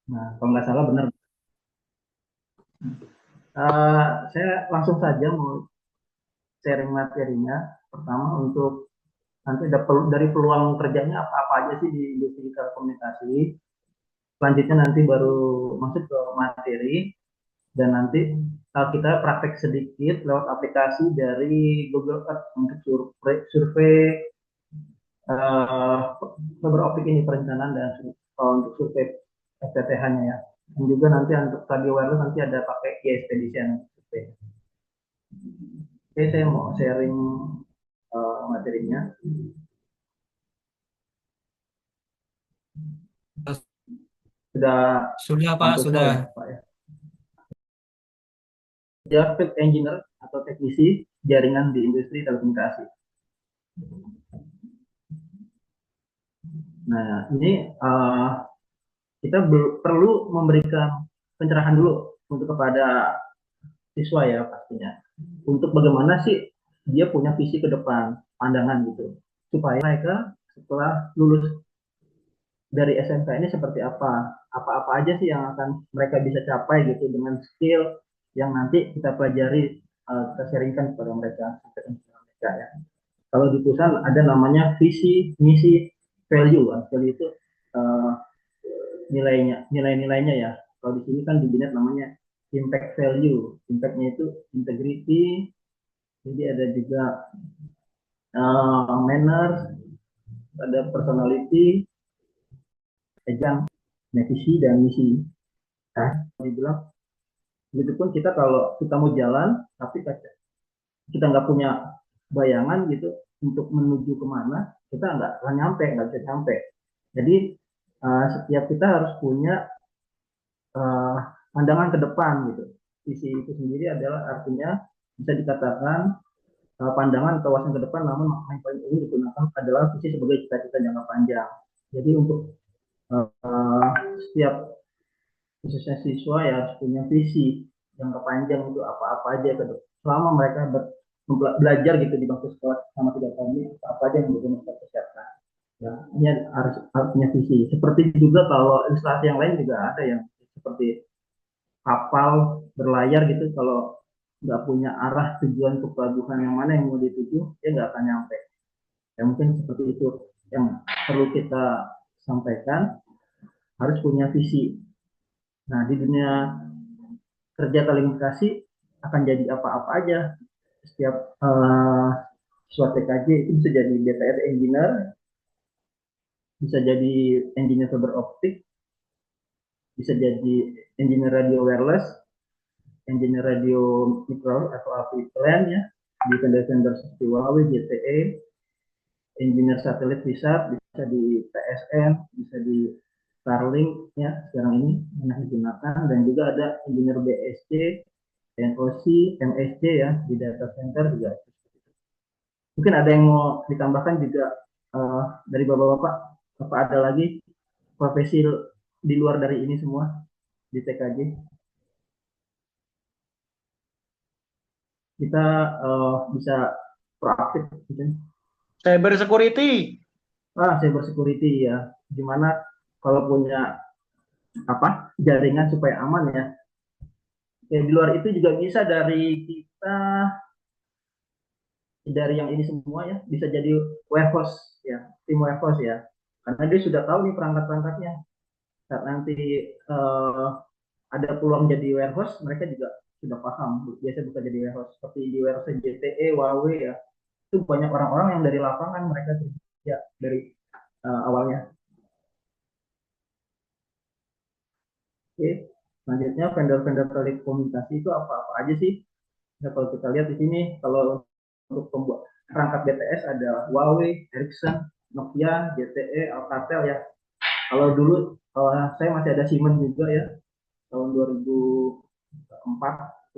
Nah, kalau nggak salah benar. Saya langsung saja mau sharing materinya. Pertama untuk nanti dari peluang kerjanya apa-apa aja sih di industri telekomunikasi. Selanjutnya nanti baru masuk ke materi dan nanti kita praktek sedikit lewat aplikasi dari Google Earth untuk survei uh, fiber optik ini perencanaan dan untuk survei FTTH-nya ya. Dan juga nanti untuk radio wireless nanti ada pakai e-expedition survei. Oke, saya mau sharing materinya. Sudah Sudah Pak, lampu semua sudah. ya, Pak ya. Dia field engineer atau teknisi jaringan di industri telekomunikasi. Nah, ini kita perlu memberikan pencerahan dulu untuk kepada siswa ya pastinya. Untuk bagaimana sih dia punya visi ke depan, pandangan gitu. Supaya mereka setelah lulus dari SMK ini seperti apa aja sih yang akan mereka bisa capai gitu dengan skill yang nanti kita pelajari, kita sharingkan kepada mereka, ya. Kalau di perusahaan ada namanya visi, misi, value. Value itu uh, nilai-nilainya ya. Kalau di sini kan di Binet namanya impact value. Impactnya itu integrity, jadi ada juga manners, ada personality, ejang, visi dan misi. Nah, dibilang begitu pun kita kalau kita mau jalan tapi kita nggak punya bayangan gitu untuk menuju kemana, kita nggak bisa nyampe. Jadi setiap kita harus punya uh, pandangan ke depan gitu. Visi itu sendiri adalah artinya bisa dikatakan pandangan atau wawasan ke depan, namun yang paling umum digunakan adalah visi sebagai cita-cita jangka panjang. Jadi untuk uh, setiap khususnya siswa ya harus punya visi jangka panjang itu apa-apa aja ke depan. Selama mereka belajar gitu di bangku sekolah sama 3 tahun ini, apa aja yang belum mereka persiapkan. Ya, ini harus punya visi. Seperti juga kalau ilustrasi yang lain juga ada yang seperti kapal berlayar gitu, kalau nggak punya arah tujuan ke pelabuhan yang mana yang mau dituju, dia nggak akan nyampe. Ya mungkin seperti itu yang perlu kita sampaikan, harus punya visi. Nah, di dunia kerja telekomunikasi akan jadi apa-apa aja. Setiap siswa TKJ itu bisa jadi BTR engineer, bisa jadi engineer fiber optik, bisa jadi engineer radio wireless, engineer radio mikro atau AV plan ya, di vendor-vendor seperti Huawei, ZTE, engineer satelit bisa di PSN, bisa di Starlink ya sekarang ini yang digunakan, dan juga ada engineer BSC, NOC, MSC ya di data center juga. Mungkin ada yang mau ditambahkan juga dari bapak-bapak, apa ada lagi profesi di luar dari ini semua di TKJ? Kita bisa proaktif gitu. Cyber security. Cyber security ya. Gimana kalau punya apa jaringan supaya aman ya. Ya di luar itu juga bisa dari kita, dari yang ini semua ya, bisa jadi warehouse ya, tim warehouse ya. Karena dia sudah tahu nih perangkat-perangkatnya. Saat nanti uh, ada peluang jadi warehouse, mereka juga sudah paham. Biasa bukan jadi warehouse. Seperti di warehouse JTE, Huawei ya, itu banyak orang-orang yang dari lapangan mereka kerja dari awalnya. Oke, selanjutnya vendor-vendor telekomunikasi itu apa-apa aja sih? Nah, kalau kita lihat di sini, kalau untuk pembuat perangkat BTS ada Huawei, Ericsson, Nokia, ZTE, Alcatel ya. Kalau dulu saya masih ada Siemens juga ya, tahun 2004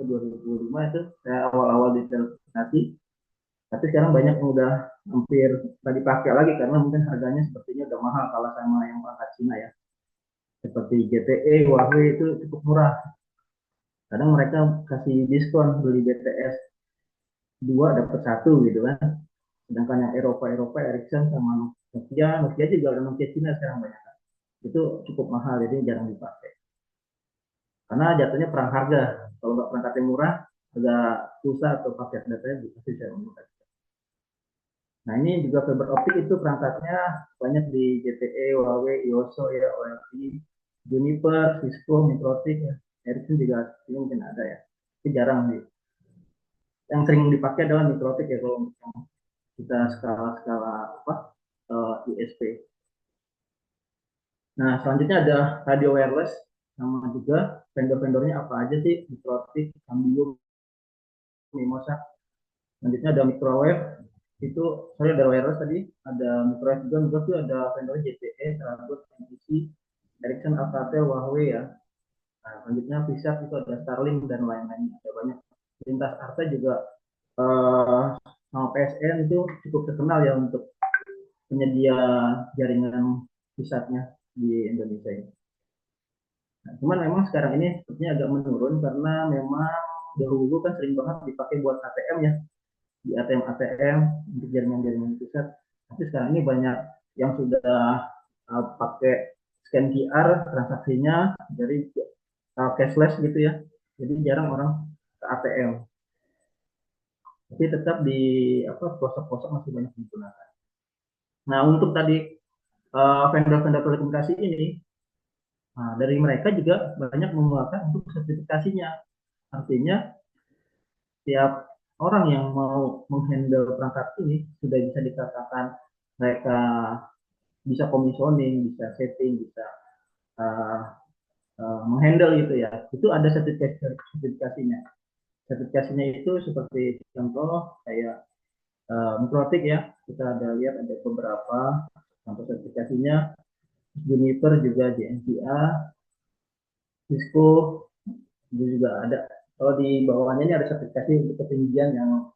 ke 2005 itu saya awal-awal di telekomunikasi. Tapi sekarang banyak yang udah hampir nggak dipakai lagi karena mungkin harganya sepertinya udah mahal kalau sama yang perangkat Cina ya. Seperti ZTE, Huawei itu cukup murah. Kadang mereka kasih diskon beli BTS 2 dapat satu gitu kan. Sedangkan yang Eropa Ericsson sama Nokia juga ada Nokia Cina sekarang banyak. Itu cukup mahal jadi jarang dipakai. karena jatuhnya perang harga. Kalau nggak perangkatnya murah, agak susah atau paket datanya pasti saya menggunakan. Nah ini juga fiber optik itu perangkatnya banyak di ZTE, Huawei, Yoso ya, OLT, Juniper, Cisco, Mikrotik, ya. Ericsson juga ini mungkin ada ya. Tapi jarang sih. Yang sering dipakai adalah Mikrotik ya kalau kita skala-skala apa ISP. Nah selanjutnya ada radio wireless, sama juga vendor-vendornya apa aja sih, Mikrotik, Cambium, Mimosa. Selanjutnya ada microwave, itu sorry ada wireless tadi, ada microwave juga, microwave itu ada vendor JTE, Terabot, NTC, Ericsson, Alcatel, Huawei ya. Nah, selanjutnya Vsat itu ada Starlink dan lain-lain, ada banyak. Lintas Arta juga eh, sama PSN itu cukup terkenal ya untuk penyedia jaringan Vsatnya di Indonesia ini. Nah, cuman memang sekarang ini sepertinya agak menurun karena memang dahulu kan sering banget dipakai buat ATM ya, di ATM untuk jaringan-jaringan pusat. Tapi sekarang ini banyak yang sudah pakai scan QR transaksinya dari cashless gitu ya. Jadi jarang orang ke ATM. Tapi tetap di apa pelosok-pelosok masih banyak digunakan. Nah untuk tadi vendor-vendor telekomunikasi ini, nah, dari mereka juga banyak mengeluarkan untuk sertifikasinya. Artinya tiap orang yang mau menghandle perangkat ini sudah bisa dikatakan mereka bisa komisioning, bisa setting, bisa uh, menghandle gitu ya. Itu ada sertifikasinya. Sertifikasinya itu seperti contoh kayak Mikrotik ya. Kita ada lihat ada beberapa contoh sertifikasinya. Juniper juga JNCA, Cisco itu juga ada. Kalau di bawahnya ini ada sertifikasi untuk ketinggian yang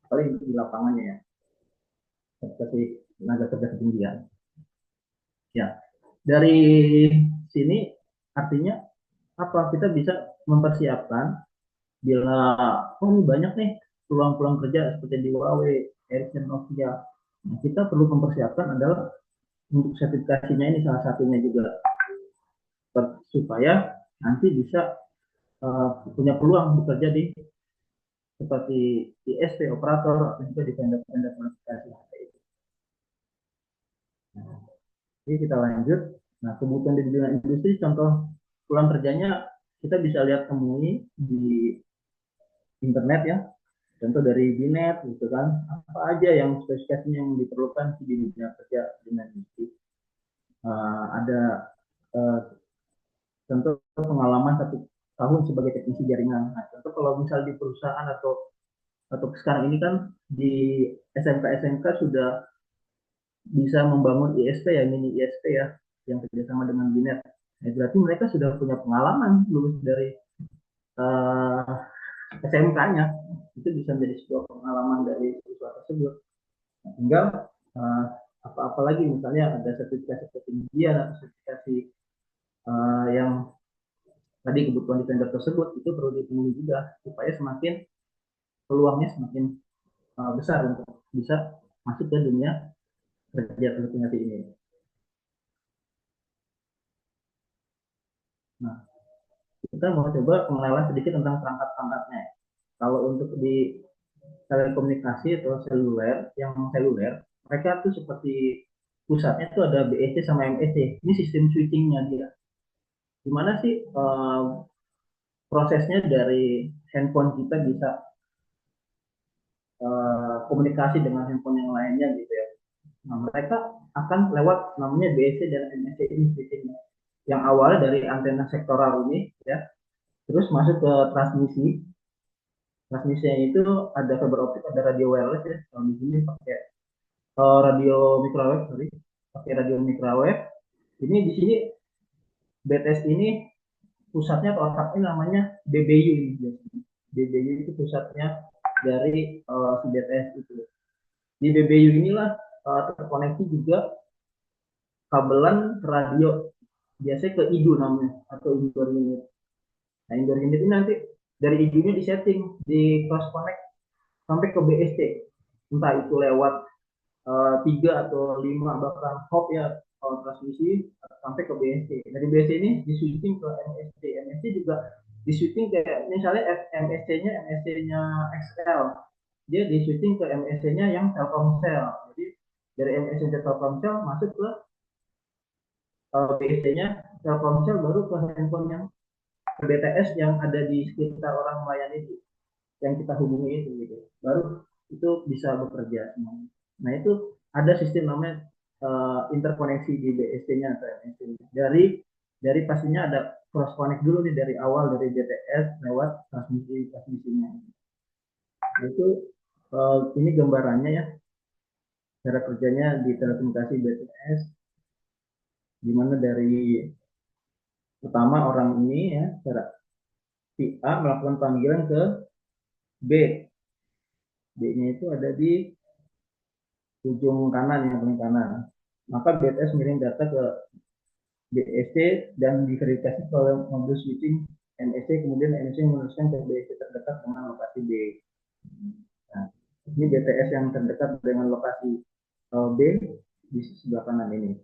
paling di lapangannya ya. Sertifikasi tenaga kerja ketinggian. Ya, dari sini artinya apa? Kita bisa mempersiapkan bila ini banyak nih peluang-peluang kerja seperti di Huawei, Ericsson, Nokia. Nah, kita perlu mempersiapkan adalah untuk sertifikasinya ini salah satunya juga supaya nanti bisa punya peluang bekerja di seperti ISP operator atau juga di vendor-vendor komunikasi. Nah, jadi kita lanjut. Nah, kebutuhan di bidang industri, contoh peluang kerjanya kita bisa lihat temui di internet ya. Contoh dari Binet gitu kan, apa aja yang spesifikasinya yang diperlukan di dunia kerja dengan industri. Ada uh, contoh pengalaman 1 tahun sebagai teknisi jaringan. Nah, contoh kalau misal di perusahaan atau sekarang ini kan di SMK sudah bisa membangun ISP ya, mini ISP ya, yang kerjasama dengan Binet. Nah, berarti mereka sudah punya pengalaman lulus dari uh, SMK-nya, itu bisa menjadi sebuah pengalaman dari siswa tersebut. Nah, tinggal uh, apa-apa lagi, misalnya ada sertifikasi ketinggian atau sertifikasi yang tadi kebutuhan di vendor tersebut itu perlu dipenuhi juga supaya semakin peluangnya semakin besar untuk bisa masuk ke dunia kerja telekomunikasi ini. Nah, kita mau coba pengenalan sedikit tentang perangkat-perangkatnya. Kalau untuk di telekomunikasi atau seluler, yang seluler, mereka tuh seperti pusatnya tuh ada BEC sama MEC. Ini sistem switchingnya dia. Gimana sih prosesnya dari handphone kita bisa komunikasi dengan handphone yang lainnya gitu ya. Nah, mereka akan lewat namanya BEC dan MEC ini switchingnya. Yang awalnya dari antena sektoral ini ya, terus masuk ke transmisi. Transmisinya itu ada fiber optik, ada radio wireless ya. Kalau di sini pakai radio microwave, sorry, pakai radio microwave. Ini di sini BTS ini pusatnya atau otaknya namanya BBU ini. BBU itu pusatnya dari si BTS itu. Di BBU inilah terkoneksi juga kabelan radio, biasanya ke IDU namanya atau indoor unit. Nah indoor unit ini nanti dari IDU-nya disetting, di cross connect sampai ke BSC, entah itu lewat 3 atau 5 bahkan hop ya transmisi sampai ke BSC. Dari BSC ini di switching ke MSC. MSC juga di switching kayak misalnya MSC-nya XL, dia di switching ke MSC-nya yang Telkomsel. Jadi dari MSC Telkomsel masuk ke BSC-nya Telkomsel, baru ke handphone yang BTS yang ada di sekitar orang melayani itu, yang kita hubungi itu gitu. Baru itu bisa bekerja semuanya. Nah itu ada sistem namanya interkoneksi di BSC-nya atau MSC-nya. Dari pastinya ada cross connect dulu nih dari awal dari BTS lewat transmisinya. Nah, itu ini gambarannya ya, cara kerjanya di telekomunikasi BTS, di mana dari pertama orang ini ya, cara si A melakukan panggilan ke B. B-nya itu ada di ujung kanan, yang paling kanan. Maka BTS mengirim data ke BSC dan diverifikasi oleh modul switching MSC, kemudian MSC meneruskan ke BSC terdekat dengan lokasi B. Nah, ini BTS yang terdekat dengan lokasi B di sebelah kanan ini.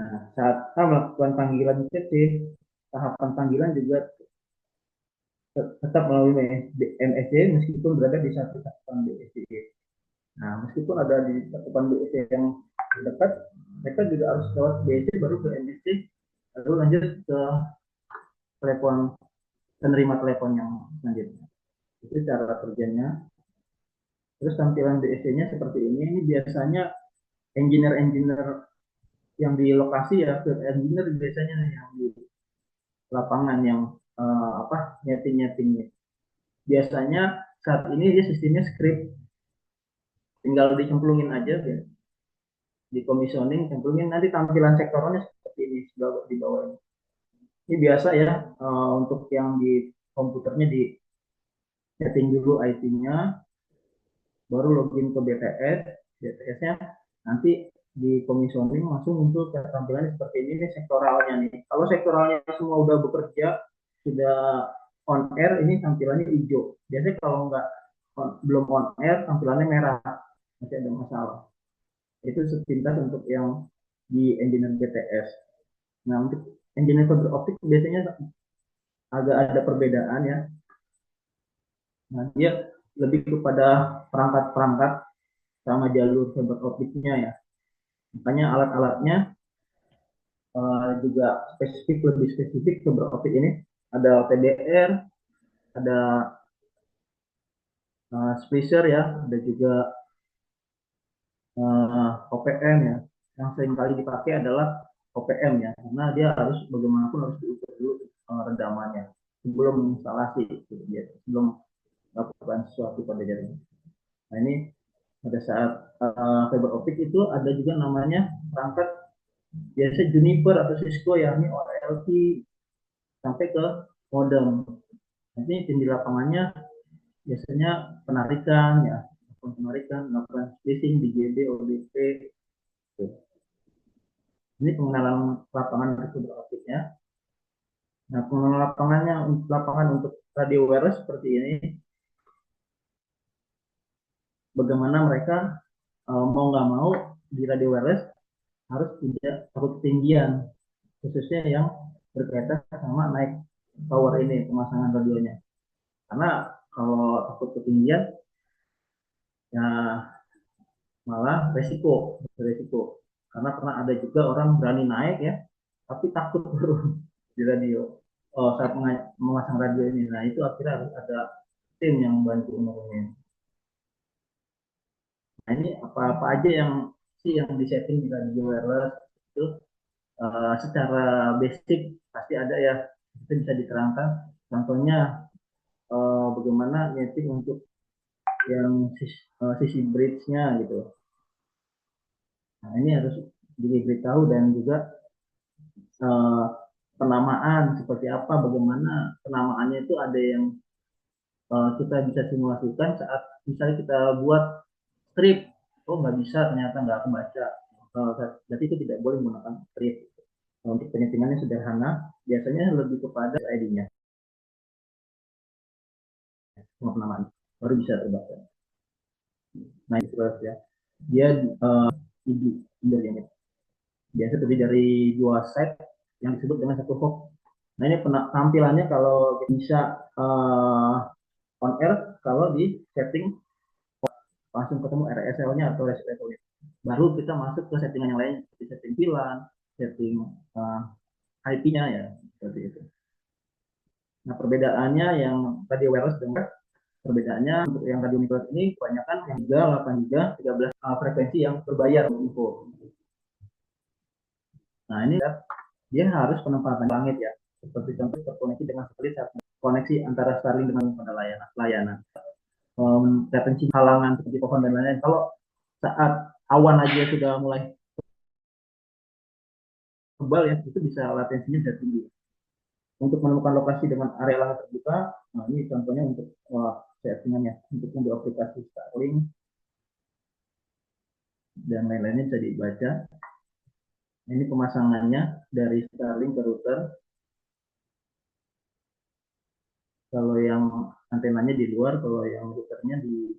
Nah, saat A melakukan panggilan CC, tahapan panggilan juga tetap melalui MSC meskipun berada di satu cakupan BSC. Nah, meskipun ada di cakupan BSC yang dekat, mereka juga harus lewat BSC baru ke MSC, lalu lanjut ke telepon penerima telepon yang selanjutnya. Itu cara kerjanya. Terus tampilan BSC-nya seperti ini. Ini biasanya engineer-engineer yang di lokasi ya, field engineer biasanya yang di lapangan yang nyeting-nyetingnya. Biasanya saat ini dia sistemnya script, tinggal dicemplungin aja ya. Di commissioning cemplungin, nanti tampilan sektorannya seperti ini di bawah ini. Ini biasa ya, untuk yang di komputernya di setting dulu IT-nya, baru login ke BTS. BTS-nya nanti di commissioning langsung muncul tampilannya seperti ini sektoralnya nih. Kalau sektoralnya semua udah bekerja, sudah on air, ini tampilannya hijau. Biasanya kalau nggak belum on air, tampilannya merah, masih ada masalah. Itu sepintas untuk yang di engineer BTS. Nah, untuk engineer fiber optik biasanya agak ada perbedaan ya. Nah, dia lebih kepada perangkat-perangkat sama jalur fiber optiknya ya. Makanya alat-alatnya juga lebih spesifik fiber optik ini. Ada OTDR, ada splicer ya, ada juga OPM ya. Yang sering kali dipakai adalah OPM ya, karena dia harus bagaimanapun harus diukur dulu redamannya sebelum instalasi, sebelum melakukan sesuatu pada jaringan. Nah ini pada saat fiber optik itu ada juga namanya perangkat biasa Juniper atau Cisco ya, ini OLT sampai ke modem. Nanti tim di lapangannya biasanya penarikan ya, melakukan splitting di GB, ODP. Ini pengenalan lapangan fiber optiknya. Nah, pengenalan lapangan untuk radio wireless seperti ini. Bagaimana mereka mau nggak mau di radio wireless harus tidak takut ketinggian, khususnya yang berkaitan sama naik power ini, pemasangan radionya. Karena kalau takut ketinggian, ya malah resiko. Karena pernah ada juga orang berani naik ya, tapi takut turun di radio. Oh, saat memasang radio ini, nah itu akhirnya harus ada tim yang bantu menurunin. Nah ini apa-apa aja yang yang disetting di radio wireless itu secara basic pasti ada ya, itu bisa diterangkan. Contohnya bagaimana nyeting untuk yang sisi bridge-nya gitu. Nah ini harus diberitahu, dan juga uh, penamaan seperti apa, bagaimana penamaannya itu ada yang kita bisa simulasikan saat misalnya kita buat strip, oh nggak bisa, ternyata nggak kebaca, berarti itu tidak boleh menggunakan strip. Untuk penyetingannya sederhana, biasanya lebih kepada ID-nya, sama penamaan, baru bisa terbaca. Nah itu ya, dia ini biasa terdiri dari dua set yang disebut dengan satu hop. Nah ini tampilannya kalau bisa on air kalau di setting langsung ketemu RSL-nya atau RSL-nya. Baru kita masuk ke settingan yang lain seperti setting VLAN, setting IP-nya ya seperti itu. Nah perbedaannya yang tadi wireless dengan perbedaannya untuk yang radio microwave ini kebanyakan yang 3, 8 giga, 13 frekuensi yang berbayar info. Nah ini dia harus penempatan langit ya. Seperti contoh terkoneksi dengan satelit saat koneksi antara Starlink dengan pada layanan. Frekuensi halangan seperti pohon dan lain-lain. Kalau saat awan aja sudah mulai tebal ya, itu bisa latensinya bisa tinggi. Untuk menemukan lokasi dengan area langit terbuka, nah ini contohnya untuk settingannya untuk aplikasi Starlink dan lain-lainnya bisa dibaca. Ini pemasangannya dari Starlink ke router. Kalau yang antenanya di luar, kalau yang routernya di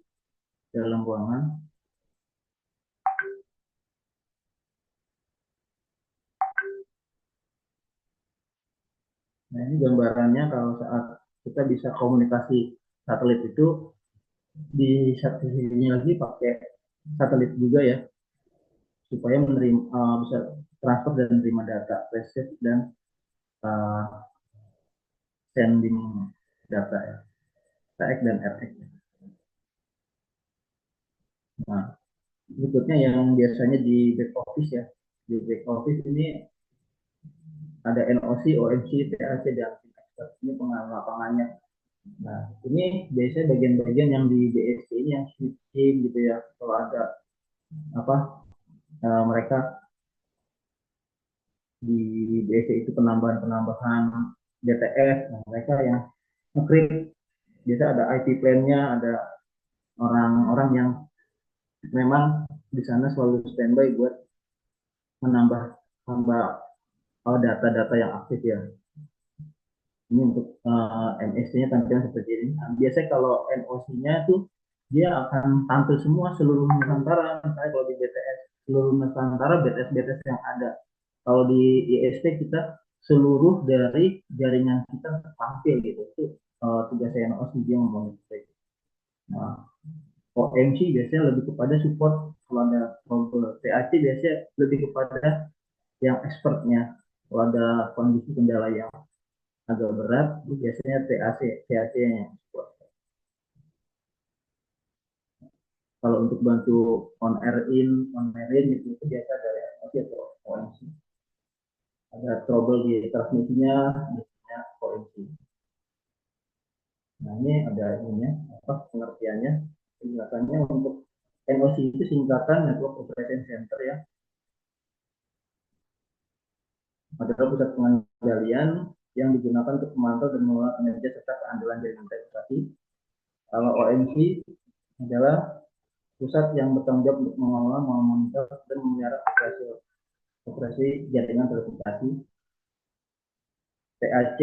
dalam ruangan. Nah ini gambarannya kalau saat kita bisa komunikasi satelit itu di satu sisinya lagi pakai satelit juga ya supaya menerima bisa transfer dan menerima data receive dan uh, sending data ya TX dan RX. Nah berikutnya yang biasanya di back office ya, di back office ini ada NOC, OMC, TAC dan expert. Ini pengalaman lapangannya. Nah ini biasanya bagian-bagian yang di BSC ini yang switching gitu ya, kalau ada apa mereka di BSC itu penambahan DTS, nah, mereka yang nge-create biasa ada IT plan-nya, ada orang-orang yang memang di sana selalu standby buat menambah data-data yang aktif ya. Ini untuk NSC-nya tampilan seperti ini. Nah, biasanya kalau NOC-nya tuh dia akan tampil semua seluruh Nusantara. Misalnya kalau di BTS seluruh Nusantara BTS-BTS yang ada. Kalau di IST kita seluruh dari jaringan kita tampil gitu. Itu tugasnya NOC dia ngomong gitu. Nah, OMC biasanya lebih kepada support kalau ada trouble. TAC biasanya lebih kepada yang expertnya. Kalau ada kondisi kendala yang agak berat, itu biasanya TAC yang support. Kalau untuk bantu on air in itu biasa dari NOC atau OMC. Ada trouble di transmisinya, biasanya OMC. Nah ini ada ininya, apa pengertiannya, penjelasannya untuk NOC itu singkatan Network Operation Center ya. Adalah pusat pengendalian yang digunakan untuk memantau dan mengelola kinerja serta keandalan jaringan telekomunikasi. Kalau OMC adalah pusat yang bertanggung jawab untuk mengelola, memonitor, dan memelihara operasi jaringan telekomunikasi. TAC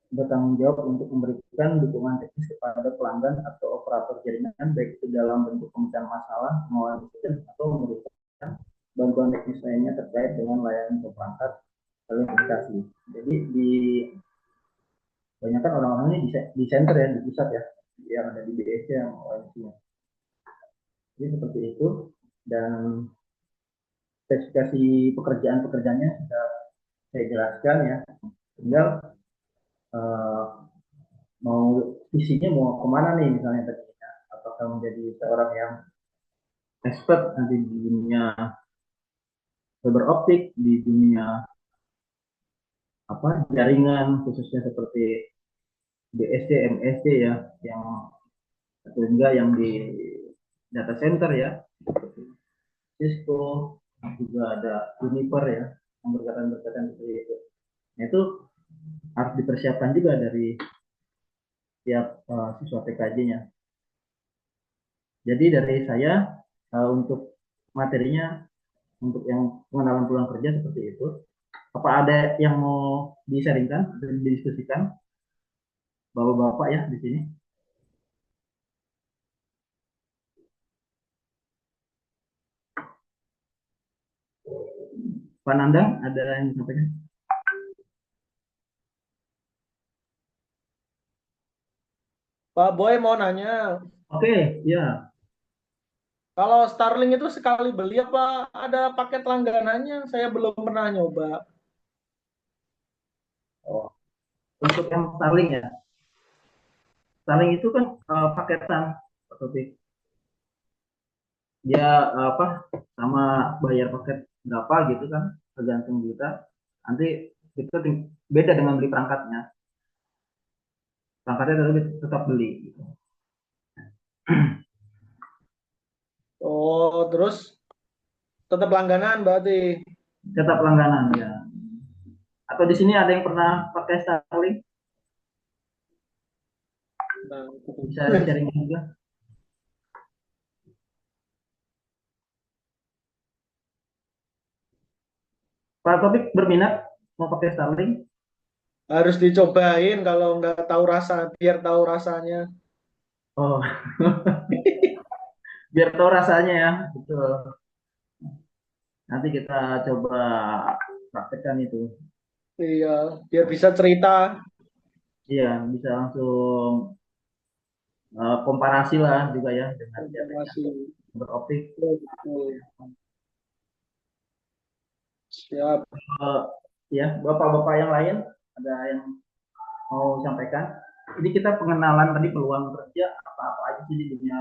bertanggung jawab untuk memberikan dukungan teknis kepada pelanggan atau operator jaringan, baik itu dalam bentuk pemecahan masalah, pengelolaan sistem, atau memberikan bantuan teknis lainnya terkait dengan layanan perangkat telekomunikasi. Jadi di banyak kan orang-orang ini di center ya, di pusat ya, yang ada di BSC yang OMC-nya. Jadi seperti itu, dan spesifikasi pekerjaan-pekerjaannya sudah saya jelaskan ya. Tinggal mau visinya mau kemana nih misalnya tadinya, apakah menjadi seorang yang expert nanti di dunia fiber optik, di dunia apa jaringan khususnya seperti BSC, MSC ya, yang sehingga yang di data center ya, seperti Cisco, juga ada Juniper ya, yang berkaitan seperti itu. Nah, itu harus dipersiapkan juga dari tiap siswa TKJ-nya. Jadi dari saya untuk materinya untuk yang pengenalan peluang kerja seperti itu. Apa ada yang mau disaringkan dan didiskusikan bapak-bapak ya di sini? Pak Nandang ada yang disampaikan? Pak Boy mau nanya, Oke, ya. kalau Starlink itu sekali beli apa ada paket langganannya? Saya belum pernah nyoba. Oh, untuk yang Starlink ya. Starlink itu kan paketan, Pak Taufik. Dia apa sama bayar paket berapa gitu kan, tergantung kita. Nanti itu beda dengan beli perangkatnya. Perangkatnya tetap beli. Gitu. Oh, terus tetap langganan berarti. Tetap langganan ya. Atau di sini ada yang pernah pakai Starlink? Nah, Bisa sharing juga. Pak Topik berminat mau pakai Starlink? harus dicobain kalau nggak tahu rasa, biar tahu rasanya. Oh, biar tahu rasanya ya. Betul. Nanti kita coba praktekkan itu. Iya, biar bisa cerita. Iya, bisa langsung komparasi lah juga ya dengan jaringan Informasi. beroptik. Betul. Siap. Eh, ya, bapak-bapak yang lain ada yang mau sampaikan? Jadi kita pengenalan tadi peluang kerja apa-apa aja sih di dunia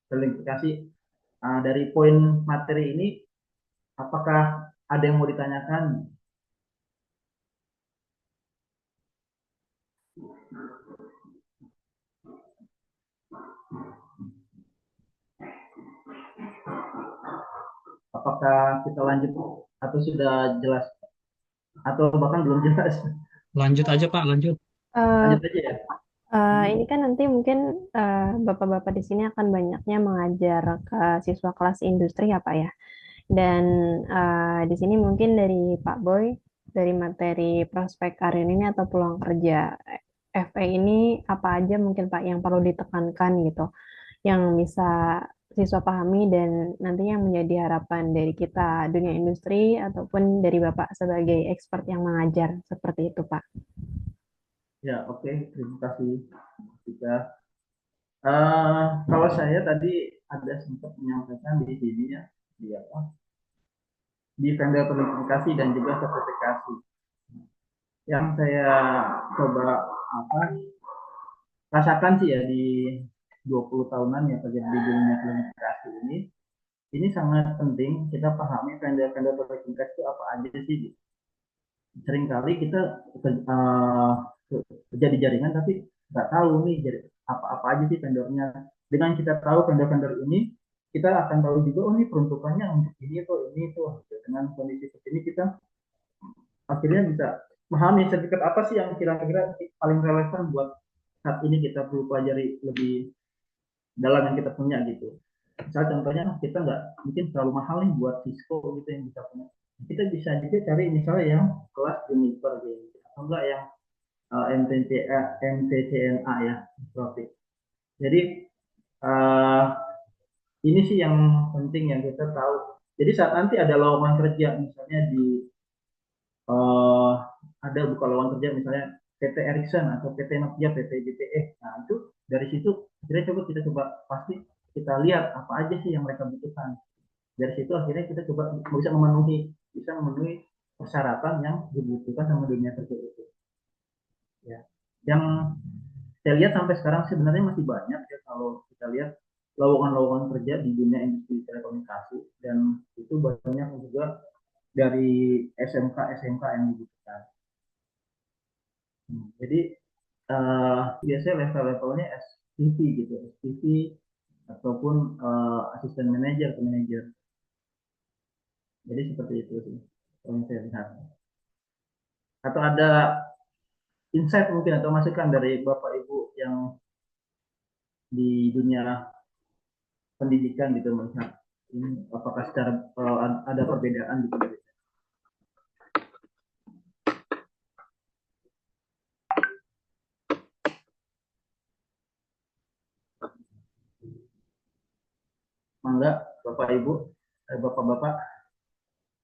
telekomunikasi. Dari poin materi ini, apakah ada yang mau ditanyakan? Apakah kita lanjut atau sudah jelas atau bahkan belum jelas? Lanjut aja Pak, lanjut. Eh, Lanjut aja ya. ini kan nanti mungkin bapak-bapak di sini akan banyaknya mengajar ke siswa kelas industri ya Pak ya. Dan di sini mungkin dari Pak Boy, dari materi prospek karir ini atau peluang kerja FE ini apa aja mungkin Pak yang perlu ditekankan gitu, yang bisa siswa pahami dan nantinya yang menjadi harapan dari kita dunia industri ataupun dari Bapak sebagai expert yang mengajar seperti itu Pak. Ya, oke. Terima kasih. Jika kalau saya tadi ada sempat menyampaikan di sini ya, di apa? Di vendor telekomunikasi dan juga sertifikasi. Yang saya coba apa rasakan sih ya di 20 tahunan ya kerja di dunia telekomunikasi ini sangat penting kita pahami vendor-vendor telekomunikasi itu apa aja sih. Seringkali kita uh, kerja di jaringan tapi nggak tahu nih jadi apa-apa aja sih vendornya. Dengan kita tahu vendor-vendor ini, kita akan tahu juga oh ini peruntukannya untuk ini tuh. Dengan kondisi seperti ini kita akhirnya bisa memahami sertifikat apa sih yang kira-kira paling relevan buat saat ini kita perlu pelajari lebih dalam yang kita punya gitu. Misal contohnya kita nggak mungkin terlalu mahal nih buat Cisco gitu yang bisa punya. Kita bisa juga cari misalnya yang kelas Juniper gitu. Atau enggak yang MTCNA ya, profit. Jadi uh, ini sih yang penting yang kita tahu. Jadi saat nanti ada lowongan kerja misalnya di uh, ada buka lowongan kerja misalnya PT Ericsson atau PT Nokia, PT JTE. Nah itu dari situ kita coba pasti kita lihat apa aja sih yang mereka butuhkan. Dari situ akhirnya kita coba bisa memenuhi persyaratan yang dibutuhkan sama dunia kerja itu. Ya. Yang saya lihat sampai sekarang sebenarnya masih banyak ya kalau kita lihat lowongan-lowongan kerja di dunia industri telekomunikasi dan itu banyak juga dari SMK SMK yang dibutuhkan. Jadi biasanya level-levelnya SPV gitu, SPV ataupun asisten manajer ke manajer. Jadi seperti itu sih yang saya lihat. Atau ada insight mungkin atau masukan dari Bapak Ibu yang di dunia pendidikan gitu melihat ini apakah secara ada perbedaan gitu. Mangga Bapak Ibu, Bapak-bapak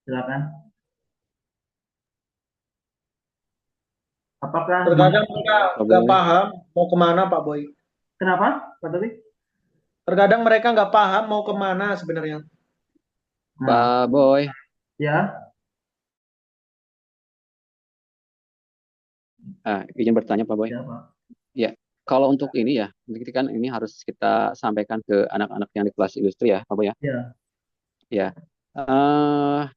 silakan. Apakah di Terkadang kita nggak paham mau kemana Pak Boy. Kenapa, Pak Taufik? Terkadang mereka nggak paham mau kemana sebenarnya. Nah, Pak Boy, ya, izin bertanya Pak Boy. ya Pak. Ya, kalau untuk ini ya, ini kan ini harus kita sampaikan ke anak-anak yang di kelas industri ya, Pak Boy ya. Ya, Ya,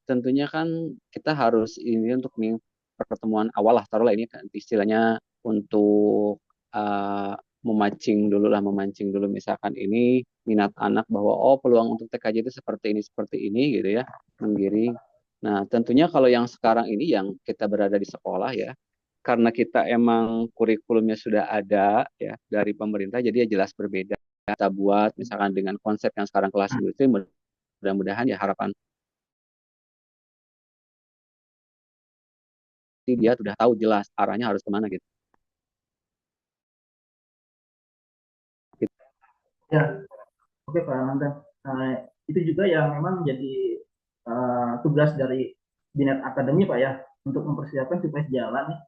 tentunya kan kita harus ini untuk nih pertemuan awal lah, taruhlah ini kan istilahnya untuk eh, memancing dulu misalkan ini minat anak bahwa oh peluang untuk TKJ itu seperti ini gitu ya, menggiring. Nah, tentunya kalau yang sekarang ini yang kita berada di sekolah ya, karena kita emang kurikulumnya sudah ada ya dari pemerintah, jadi ya jelas berbeda. Kita buat misalkan dengan konsep yang sekarang kelas industri, mudah-mudahan ya harapan dia sudah tahu jelas arahnya harus kemana gitu. ya, oke Pak Ananda. Nah, itu juga yang memang jadi tugas dari Binet Akademi Pak ya, untuk mempersiapkan supaya sejalan nih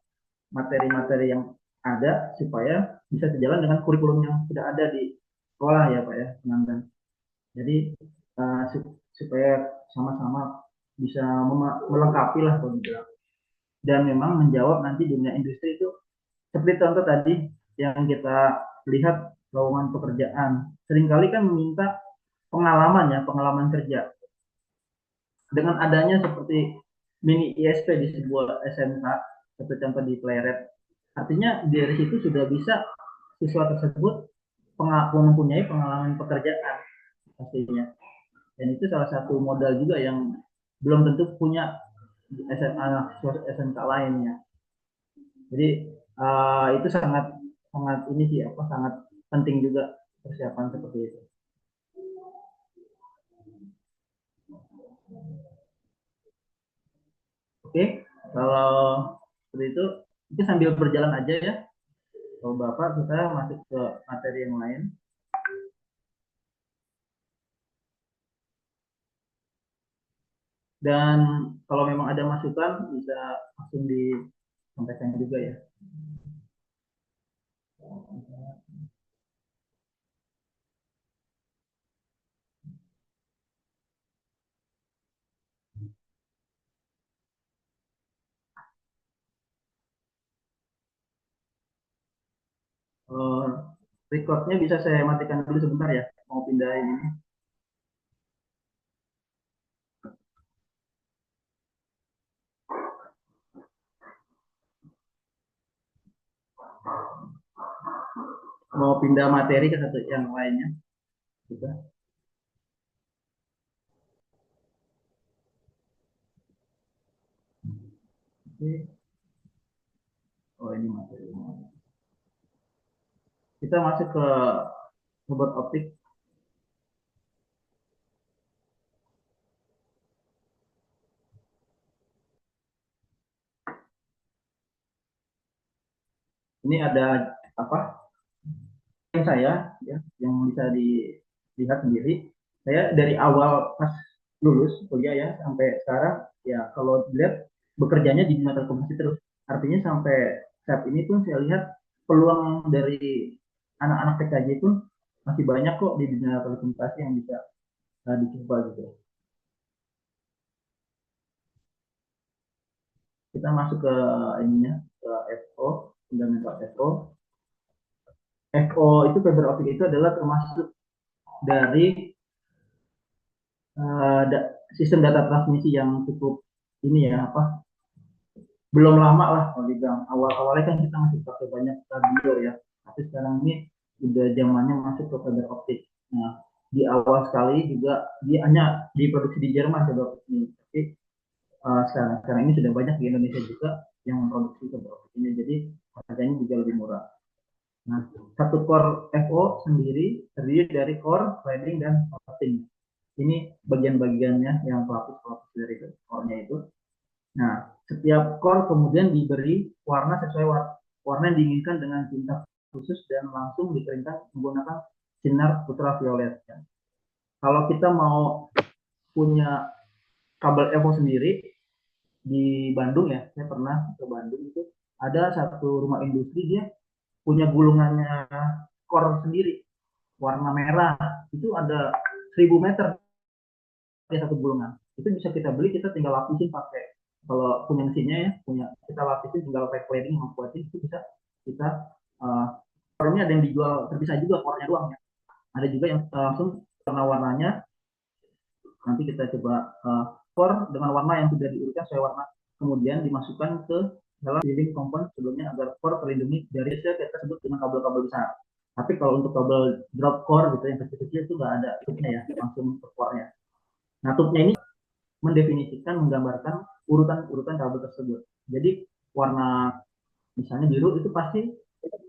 materi-materi yang ada supaya bisa sejalan dengan kurikulum yang sudah ada di sekolah ya Pak ya, Ananda. Jadi supaya sama-sama bisa melengkapi lah kalau dibilang. Dan memang menjawab nanti dunia industri itu seperti contoh tadi yang kita lihat lowongan pekerjaan. Seringkali kan meminta pengalaman ya, pengalaman kerja. Dengan adanya seperti mini ISP di sebuah SMK, seperti contoh di Pleret, artinya dari situ sudah bisa siswa tersebut mempunyai pengalaman pekerjaan pastinya. Dan itu salah satu modal juga yang belum tentu punya SMA SMK lainnya. Jadi itu sangat sangat ini sih apa sangat penting juga persiapan seperti itu. Oke, kalau seperti itu sambil berjalan aja ya. Kalau Bapak kita masuk ke materi yang lain. Dan kalau memang ada masukan bisa langsung disampaikan juga ya. Uh, Recordnya bisa saya matikan dulu sebentar ya. Mau pindahin ini. Mau pindah materi ke satu yang lainnya. Gitu. Oke. Oh ini materi. Kita masuk ke robot optik. Ini ada apa? Yang saya ya, yang bisa dilihat sendiri. Saya dari awal pas lulus kuliah ya sampai sekarang ya kalau dilihat bekerjanya di dunia telekomunikasi terus. Artinya sampai saat ini pun saya lihat peluang dari anak-anak TKJ pun masih banyak kok di dunia telekomunikasi yang bisa dicoba gitu. Kita masuk ke ininya ke FO, fundamental FO. FO itu fiber optik itu adalah termasuk dari sistem data transmisi yang cukup ini ya apa belum lama lah kalau dibilang awal-awalnya kan kita masih pakai banyak radio ya tapi sekarang ini udah zamannya masuk ke fiber optik. Nah di awal sekali juga dia hanya diproduksi di Jerman fiber optik ini tapi sekarang ini sudah banyak di Indonesia juga yang memproduksi fiber optik ini jadi harganya juga lebih murah. Nah satu core FO sendiri terdiri dari core, threading dan routing. Ini bagian-bagiannya yang pelapis-pelapis dari core-nya itu. Nah, setiap core kemudian diberi warna sesuai warna yang diinginkan dengan tinta khusus dan langsung dikeringkan menggunakan sinar ultraviolet. Ya. Kalau kita mau punya kabel EVO sendiri di Bandung ya, saya pernah ke Bandung itu ada satu rumah industri dia punya gulungannya core sendiri warna merah itu ada 1000 meter di satu gulungan. Itu bisa kita beli, kita tinggal lapisin pakai, kalau punya mesinnya ya, kita lapisin tinggal pakai cladding sama coating, itu bisa kita core-nya ada yang dijual terpisah juga, core-nya doang ya. Ada juga yang langsung warna-warnanya, nanti kita coba core dengan warna yang sudah diurutkan sesuai warna, kemudian dimasukkan ke dalam building component sebelumnya agar core terlindungi dari kita sebut dengan kabel-kabel besar. Tapi kalau untuk kabel drop core gitu yang kecil-kecil itu nggak ada tubnya ya, langsung ke core-nya. Nah, tubnya ini mendefinisikan, menggambarkan urutan-urutan kabel tersebut. Jadi warna misalnya biru itu pasti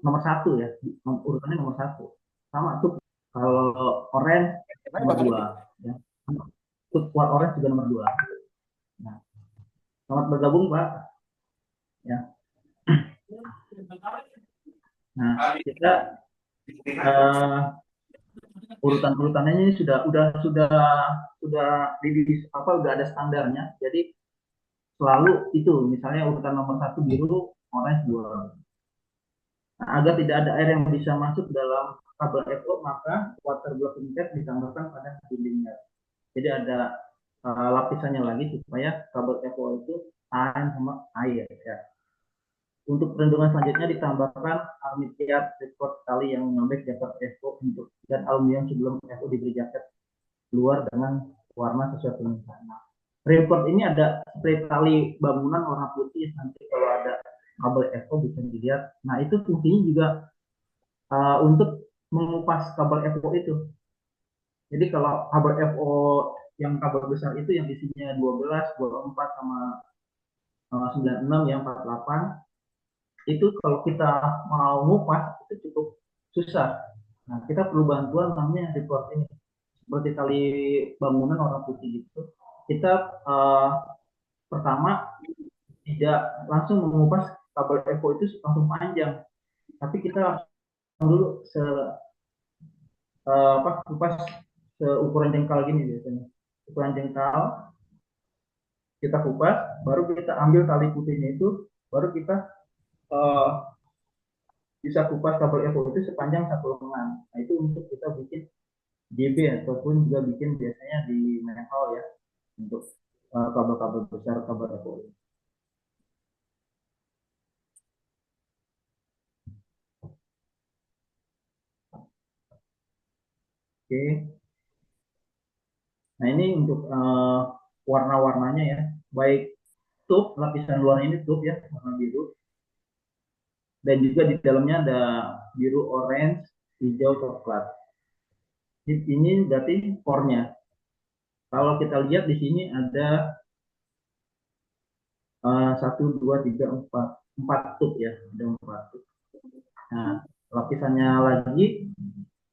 nomor 1 ya, urutannya nomor 1. Sama tuh kalau orange nomor 2 ya. Tub orange juga nomor 2. Nah, selamat bergabung Pak. Ya. Nah, kita urutan-urutannya ini sudah ada standarnya. Jadi selalu itu, misalnya urutan nomor 1 biru, orange 2. Nah, agar tidak ada air yang bisa masuk dalam kabel FO, maka water blocking tape ditambahkan pada dindingnya. Jadi ada lapisannya lagi supaya kabel FO itu tahan sama air ya. Untuk perlindungan selanjutnya ditambahkan armitiat support tali yang menambah jaket FO untuk dan aluminium sebelum FO diberi jaket keluar dengan warna sesuai permintaan. Nah, report ini ada spray tali bangunan warna putih, nanti kalau ada kabel FO bisa dilihat. Nah, itu fungsinya juga untuk mengupas kabel FO itu. Jadi kalau kabel FO yang kabel besar itu yang isinya 12, 24 sama 96 yang 48 itu kalau kita mau ngupas itu cukup susah. Nah, kita perlu bantuan namanya report ini. Seperti tali bangunan warna putih gitu. Kita pertama tidak langsung mengupas kabel FO itu langsung panjang, tapi kita dulu kupas seukuran jengkal gini biasanya. Ukuran jengkal kita kupas, baru kita ambil tali putihnya itu, baru kita bisa kupas kabel FO itu sepanjang 1 lengan. Nah, itu untuk kita bikin JB ataupun juga bikin biasanya di manhole ya, untuk kabel-kabel besar kabel FO. Oke. Nah, ini untuk warna-warnanya ya, baik tub, lapisan luarnya ini tub ya, warna biru, dan juga di dalamnya ada biru, orange, hijau, coklat. Ini berarti core-nya. Kalau kita lihat di sini ada 1, 2, 3, 4 tub ya, ada 4 tub. Nah, lapisannya lagi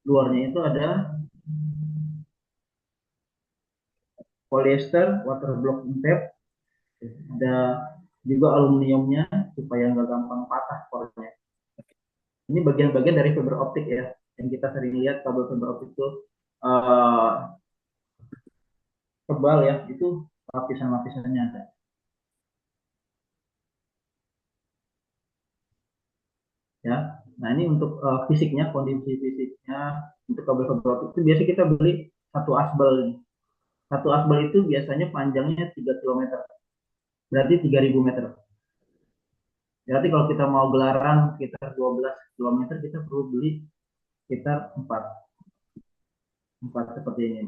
luarnya itu ada polyester water blocking tape, ada juga aluminiumnya supaya nggak gampang patah core-nya. Ini bagian-bagian dari fiber optik ya, yang kita sering lihat kabel fiber optik itu tebal ya, itu lapisan-lapisannya ada. Ya, nah ini untuk fisiknya, kondisi fisiknya untuk kabel fiber optik itu biasa kita beli satu asbel ini. Satu asbel itu biasanya panjangnya 3 km, berarti 3000 meter. Berarti kalau kita mau gelaran sekitar 12 km, kita perlu beli sekitar 4 seperti ini.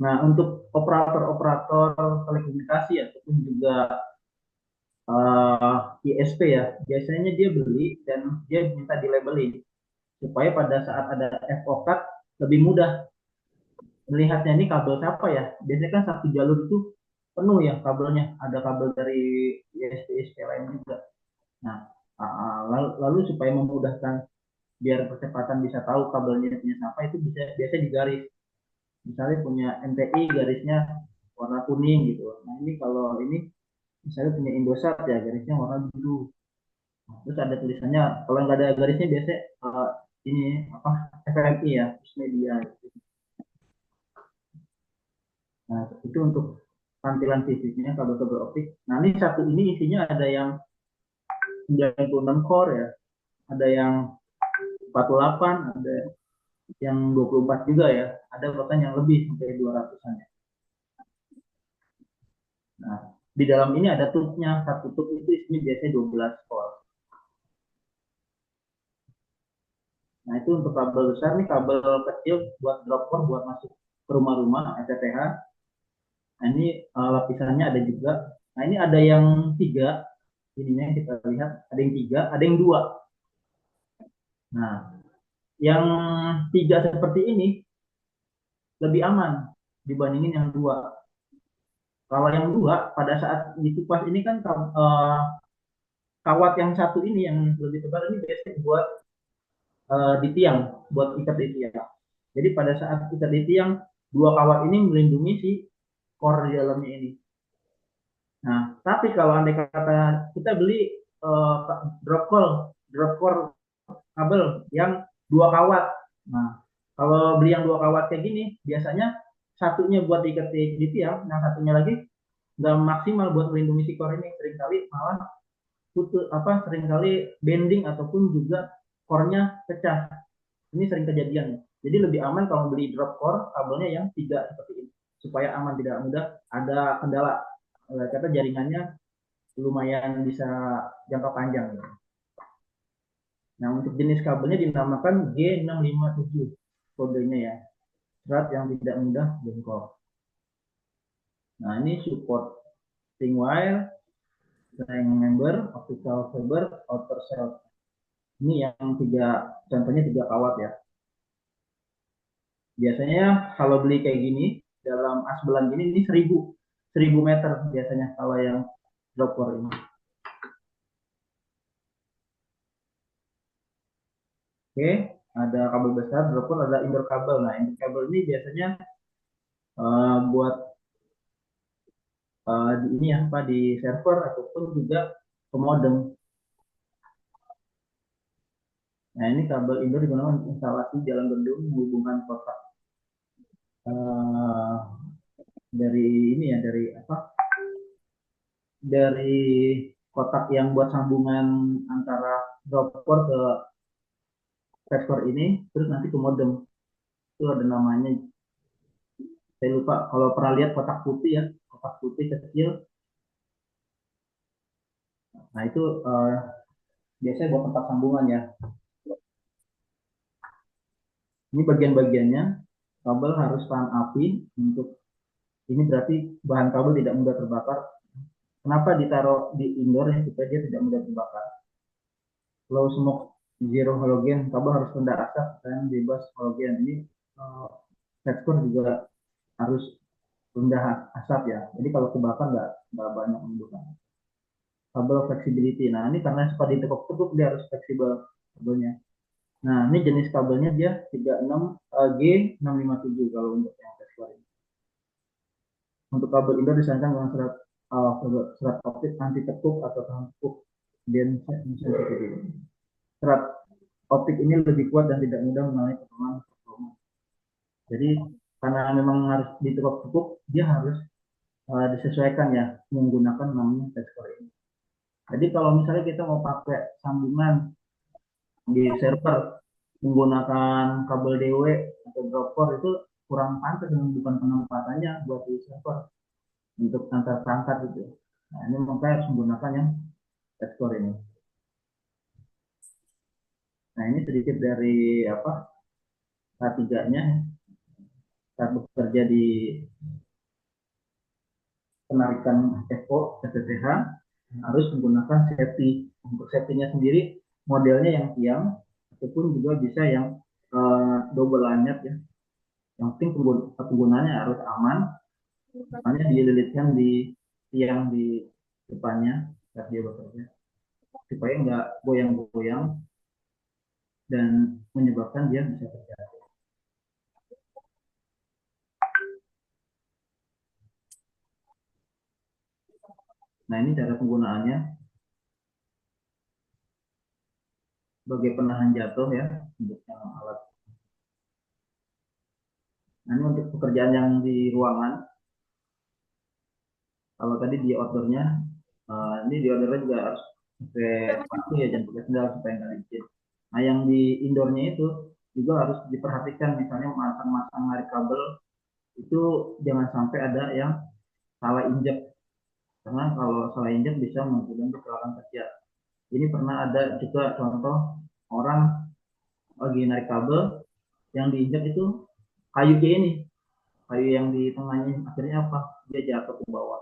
Nah, untuk operator-operator telekomunikasi ataupun juga ISP ya, biasanya dia beli dan dia minta dilabelin supaya pada saat ada FO cut lebih mudah melihatnya, ini kabel siapa ya. Biasanya kan satu jalur itu penuh ya kabelnya, ada kabel dari ISP lain juga. Nah, lalu supaya memudahkan biar percepatan bisa tahu kabelnya punya siapa, itu biasa digaris. Misalnya punya MTI garisnya warna kuning gitu. Nah, ini kalau ini misalnya punya Indosat ya garisnya warna biru. Nah, terus ada tulisannya, kalau nggak ada garisnya biasanya ini apa, FMI ya, media. Nah, itu untuk tampilan fisiknya kabel-kabel optik. Nah, ini satu ini isinya ada yang 96 core ya, ada yang 48, ada yang 24 juga ya, ada bahkan yang lebih sampai 200-an ya. Nah, di dalam ini ada tubnya, satu tub itu isinya biasanya 12 core. Nah, itu untuk kabel besar. Nih kabel kecil buat drop core, buat masuk ke rumah-rumah, FTTH. Nah, ini lapisannya ada juga. Nah, ini ada yang 3, ininya kita lihat, ada yang 3, ada yang 2. Nah, yang 3 seperti ini lebih aman dibandingin yang 2. Kalau yang 2, pada saat dikupas ini kan kawat yang satu ini yang lebih tebal ini biasanya buat di tiang, buat ikat di tiang. Jadi pada saat ikat di tiang, 2 kawat ini melindungi si core di dalamnya ini. Nah, tapi kalau andai kata kita beli drop core kabel yang 2 kawat. Nah, kalau beli yang 2 kawat kayak gini, biasanya satunya buat diikat di tiang, yang satunya lagi nggak maksimal buat melindungi si core ini. Seringkali malah putus, seringkali bending ataupun juga core-nya pecah. Ini sering kejadian. Jadi lebih aman kalau beli drop core kabelnya yang 3 seperti ini, supaya aman, tidak mudah ada kendala. Kata jaringannya lumayan bisa jangka panjang. Nah, untuk jenis kabelnya dinamakan G657 kodenya ya, serat yang tidak mudah bengkok. Nah, ini support string wire, string member, optical fiber, outer cell. Ini yang 3, contohnya 3 kawat ya. Biasanya kalau beli kayak gini dalam asbelan gini, ini 1000 meter biasanya kalau yang drop core ini. Oke, ada kabel besar, drop core, ada indoor kabel. Nah, indoor kabel ini biasanya buat di ini ya, di server ataupun juga ke modem. Nah, ini kabel indoor digunakan untuk instalasi jalan gedung menghubungkan kotak dari ini ya, dari kotak yang buat sambungan antara dropper ke server ini, terus nanti ke modem. Itu ada namanya, saya lupa, kalau pernah lihat kotak putih ya, kotak putih kecil. Nah, itu biasanya buat tempat sambungan ya. Ini bagian-bagiannya, kabel harus tahan api. Untuk ini berarti bahan kabel tidak mudah terbakar. Kenapa ditaruh di indoor ya, supaya dia tidak mudah terbakar. Low smoke, zero halogen, kabel harus rendah asap dan bebas halogen. Ini sektor juga harus rendah asap ya. Jadi kalau kebakar nggak banyak menimbulkan. Kabel flexibility. Nah, ini karena suka ditekuk-tekuk, dia harus fleksibel kabelnya. Nah, ini jenis kabelnya dia 36 G657 kalau untuk yang sektor ini. Untuk kabel indoor disarankan dengan serat optik anti tekuk atau tahan tekuk dan sensitivity. Serat optik ini lebih kuat dan tidak mudah mengalami potongan performa. Jadi karena memang harus ditekuk-tekuk, dia harus disesuaikan ya menggunakan namanya tester ini. Jadi kalau misalnya kita mau pakai sambungan di server menggunakan kabel DW atau dropper, itu kurang pantas, bukan penempatannya buat di server untuk antar perangkat gitu. Nah, ini makanya harus menggunakan yang tester ini. Nah, ini sedikit dari K3-nya saat bekerja di penarikan EVO FTTH harus menggunakan safety. Untuk safety-nya sendiri modelnya yang tiang ataupun juga bisa yang double lanyard ya. Yang penting penggunaannya harus aman. Hanya dililitkan di tiang di depannya saat dia bekerja supaya nggak goyang-goyang dan menyebabkan dia bisa terjatuh. Nah, ini cara penggunaannya sebagai penahan jatuh ya untuk yang alat. Nah, ini untuk pekerjaan yang di ruangan. Kalau tadi di outdoornya, ini di outdoornya juga harus pakai sepatu ya, jangan pakai sandal supaya nggak licin. Nah, yang di indoornya itu juga harus diperhatikan, misalnya masang-masang narik kabel itu jangan sampai ada yang salah injek, karena kalau salah injek bisa mengakibatkan kecelakaan kerja. Ini pernah ada juga contoh orang lagi narik kabel, yang diinjak itu kayu ini, kayu yang di tengahnya, akhirnya apa? Dia jatuh ke bawah.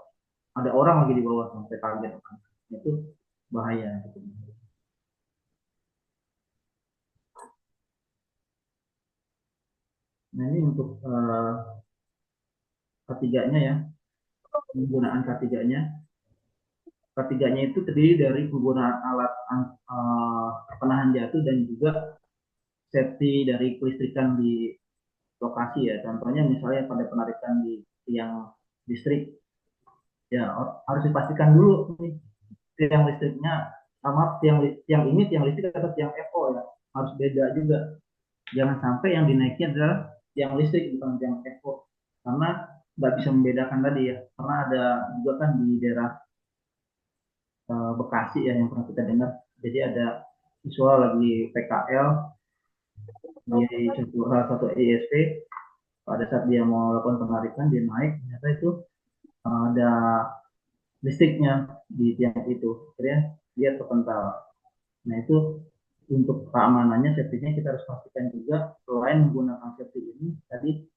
Ada orang lagi di bawah sampai kaget. Itu bahaya. Nah, ini untuk ketiganya ya, penggunaan ketiganya. Ketiganya itu terdiri dari penggunaan alat penahan jatuh dan juga safety dari kelistrikan di lokasi ya. Contohnya misalnya pada penarikan di tiang listrik, ya harus dipastikan dulu nih tiang listriknya sama tiang ini tiang listrik atau tiang FO ya, harus beda juga. Jangan sampai yang dinaikin adalah tiang listrik bukan tiang FO, karena nggak bisa membedakan tadi ya. Karena ada juga kan di daerah Bekasi ya yang pernah kita dengar. Jadi ada siswa lagi PKL di salah satu ISP, pada saat dia mau lakukan penarikan dia naik, ternyata itu ada listriknya di tiang itu, akhirnya dia terpental. Nah, itu untuk keamanannya, safety-nya kita harus pastikan juga, selain menggunakan safety ini tadi,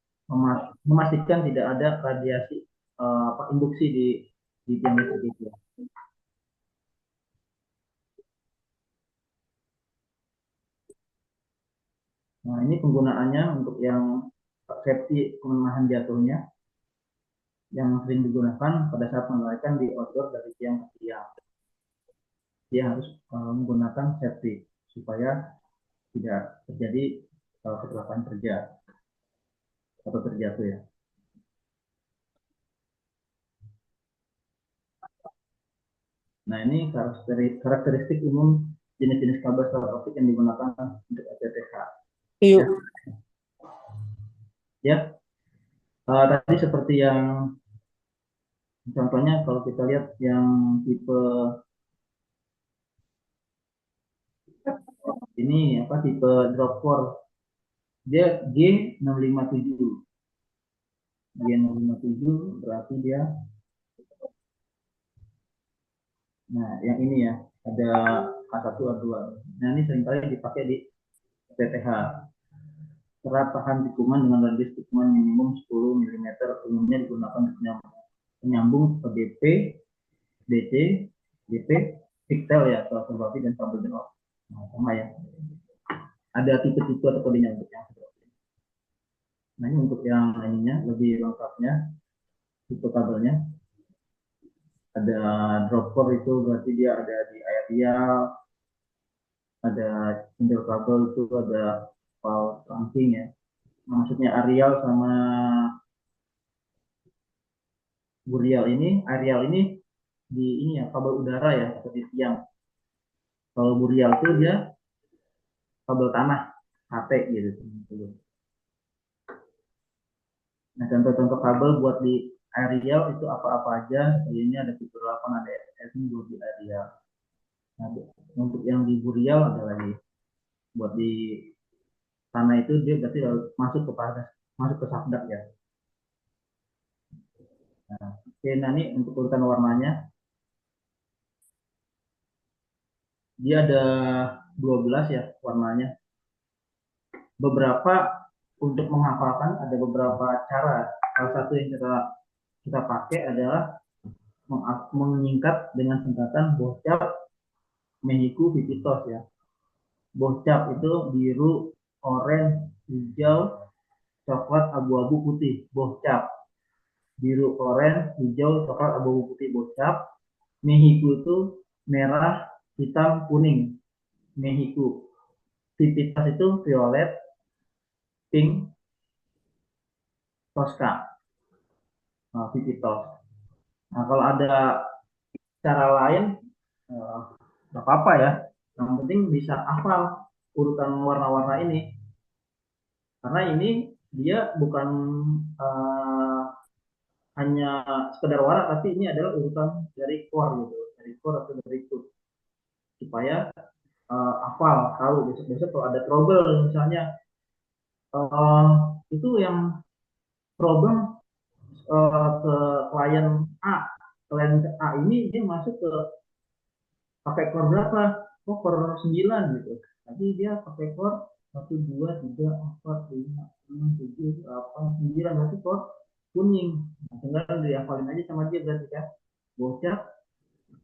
memastikan tidak ada radiasi induksi di tiang listrik itu. Nah, ini penggunaannya untuk yang safety pemenahan jatuhnya yang sering digunakan pada saat menarikan di outdoor dari tiang ke tiang. Dia harus menggunakan safety supaya tidak terjadi kecelakaan kerja atau terjatuh ya. Nah, ini karakteristik umum jenis-jenis kabel fiber optik yang digunakan untuk FTTH. Iya. Ya, tadi seperti yang contohnya kalau kita lihat yang tipe ini apa, tipe drop core, dia G657. G657 berarti dia, nah yang ini ya, ada A1 A2. Nah, ini seringkali dipakai di FTTH. Serat tahan tikungan dengan radius tikungan minimum 10 mm, umumnya digunakan untuk penyambung PGP, DC, GP, pigtail ya, soal dan kabel drop. Nah, sama ya. Ada tipe-tipe atau kodenya untuk yang seperti ini. Nah, ini untuk yang ininya lebih lengkapnya, tipe kabelnya. Ada drop core, itu berarti dia ada di aerial, ada single kabel itu ada power trunking ya. Maksudnya aerial sama aerial ini di ini ya, kabel udara ya, seperti tiang. Kalau burial itu dia kabel tanah, HT gitu. Nah, contoh-contoh kabel buat di aerial itu apa-apa aja. Ini ada tipe 8, ada SS ini buat di aerial. Nah, untuk yang di burial ada lagi buat di tanah, itu dia berarti masuk ke padas, masuk ke sabdak ya. Nah, oke, nah ini untuk urutan warnanya, dia ada 12 ya warnanya. Beberapa untuk menghafalkan ada beberapa cara. Salah satu yang kita pakai adalah menyingkat dengan singkatan BOHCAP Mehiku Vivitos ya. BOHCAP itu biru, oranye, hijau, coklat, abu-abu, putih. BOHCAP biru, oranye, hijau, coklat, abu-abu, putih. BOHCAP. Mehiku itu merah, hitam, kuning. Mehiku. Vivitos itu violet, pink, Tosca. Nah, Vivitos. Nah, kalau ada cara lain nggak apa-apa ya. Yang penting bisa hafal urutan warna-warna ini, karena ini dia bukan uh, hanya sekedar warna, tapi ini adalah urutan dari core gitu, dari core atau dari code, supaya hafal, tahu besok-besok kalau ada trouble misalnya, eh, itu yang problem ke klien A, klien A ini dia masuk ke pakai core berapa? Oh, core 9 gitu. Tadi dia pakai core 1, 2, 3, 4, 5, 6, 7, 8, 9, berarti core kuning. Nah, tinggal dihafalin aja sama dia berarti kan. Bocap,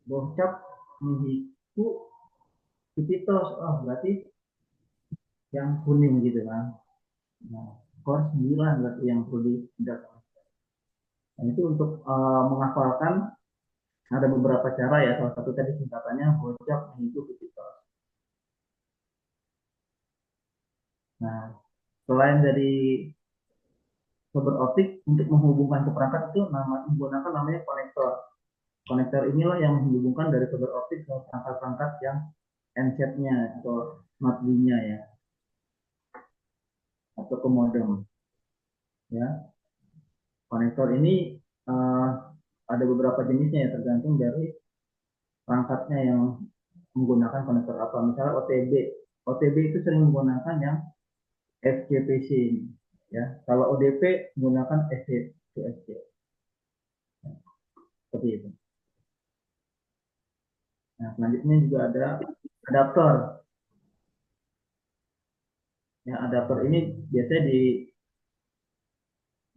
bocap, mihiku, pipitos. Oh, berarti yang kuning gitu kan. Nah, core 9 berarti yang perlu didapat. Nah, itu untuk menghafalkan ada beberapa cara ya. Salah satu tadi singkatannya bocap, mihiku, pipitos. Nah, selain dari fiber optik untuk menghubungkan ke perangkat itu menggunakan namanya konektor. Konektor inilah yang menghubungkan dari fiber optik ke perangkat-perangkat yang handsetnya atau smartphone-nya ya, atau ke modem ya. Konektor ini uh, ada beberapa jenisnya ya, tergantung dari perangkatnya yang menggunakan konektor apa. Misalnya OTB, OTB itu sering menggunakan yang FCPC ya. Kalau ODP menggunakan SC2SC seperti itu. Nah, selanjutnya juga ada adaptor. Ya, adaptor ini biasanya di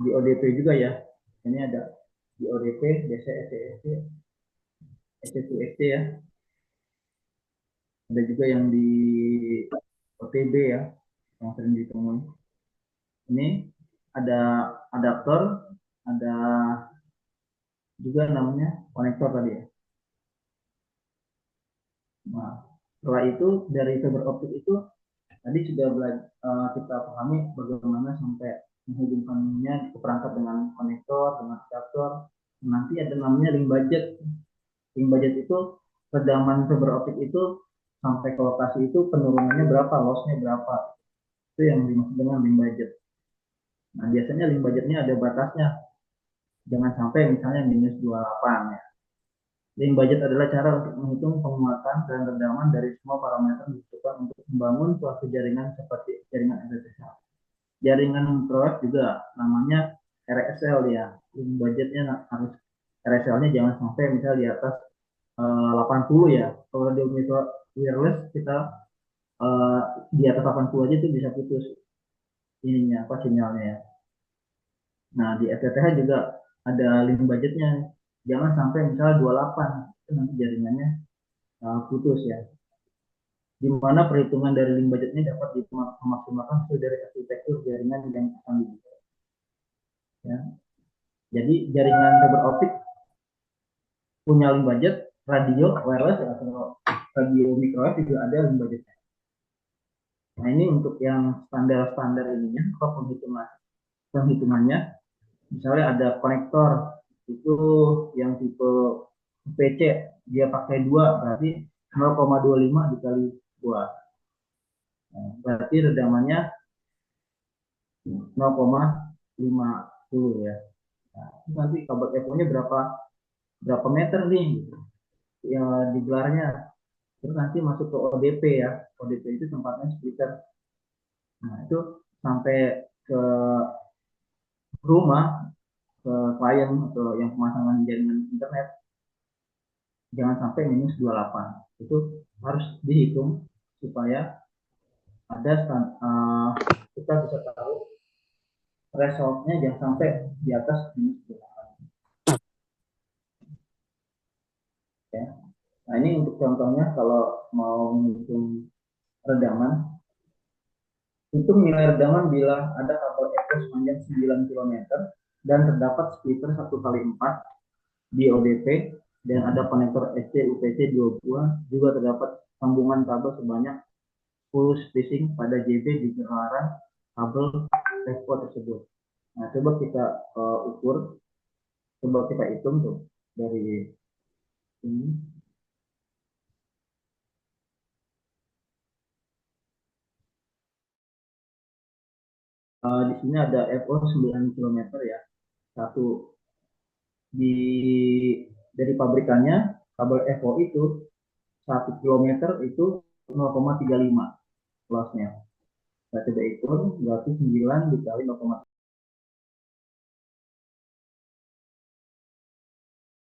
ODP juga ya. Ini ada di ODP, biasanya SCSC, SC2SC ya. Ada juga yang di OTB ya, yang sering ditemui. Ini ada adaptor, ada juga namanya konektor tadi ya. Nah, setelah itu dari fiber optik itu tadi sudah kita pahami bagaimana sampai menghubungkannya ke perangkat dengan konektor, dengan adaptor. Nanti ada namanya link budget. Link budget itu redaman fiber optik itu sampai ke lokasi itu penurunannya berapa, lossnya berapa. Itu yang dimaksud dengan link budget. Nah, biasanya link budgetnya ada batasnya. Jangan sampai misalnya minus 28 ya. Link budget adalah cara untuk menghitung penguatan dan redaman dari semua parameter yang dibutuhkan untuk membangun suatu jaringan seperti jaringan SSL. Jaringan microwave juga namanya RSL ya. Link budgetnya harus RSL-nya jangan sampai misalnya di atas 80 ya. Kalau di wireless kita uh, di atas 80 aja itu bisa putus ininya apa sinyalnya ya. Nah, di FTTH juga ada link budgetnya. Jangan sampai misalnya 28 itu nanti jaringannya putus ya. Di mana perhitungan dari link budgetnya dapat dimaksimalkan sesuai dari arsitektur jaringan yang akan dibuat. Ya. Jadi jaringan fiber optik punya link budget, radio wireless atau radio microwave juga ada link budgetnya. Nah, ini untuk yang standar-standar ininya, apa penghitungannya. Misalnya ada konektor itu yang tipe PC, dia pakai 2 berarti 0,25 dikali 2. Nah, berarti redamannya 0,50 ya. Nah, nanti kabel FO-nya berapa meter nih ya digelarnya. Terus nanti masuk ke ODP ya. ODP itu tempatnya splitter. Nah, itu sampai ke rumah, ke klien atau yang pemasangan jaringan internet, jangan sampai minus 28. Itu harus dihitung supaya ada kita bisa tahu resultnya jangan sampai di atas minus 28. Ya. Nah, ini untuk contohnya kalau mau menghitung redaman, hitung nilai redaman bila ada kabel EVO sepanjang 9 km dan terdapat splitter 1/4 di ODP dan ada konektor SC UPC 2 buah, juga terdapat sambungan kabel sebanyak 10 spacing pada JB di gelaran kabel EVO tersebut. Nah, coba kita ukur, coba kita hitung tuh dari ini. Di sini ada FO 9 km ya. Satu di dari pabrikannya kabel FO itu 1 km itu 0,35 lossnya. Saya coba hitung, berarti 9 dikali 0,35.